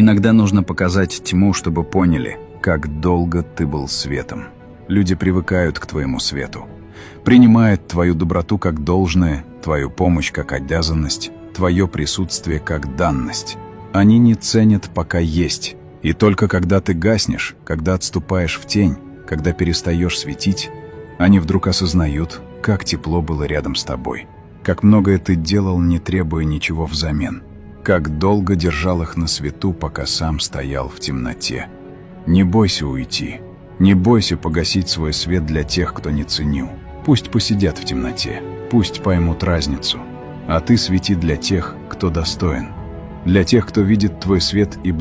Иногда нужно показать тьму, чтобы поняли, как долго ты был светом. Люди привыкают к твоему свету, принимают твою доброту как должное, твою помощь как обязанность, твое присутствие как данность. Они не ценят, пока есть. И только когда ты гаснешь, когда отступаешь в тень, когда перестаешь светить, они вдруг осознают, как тепло было рядом с тобой, как многое ты делал, не требуя ничего взамен, как долго держал их на свету, пока сам стоял в темноте. Не бойся уйти, не бойся погасить свой свет для тех, кто не ценил. Пусть посидят в темноте, пусть поймут разницу, а ты свети для тех, кто достоин, для тех, кто видит твой свет и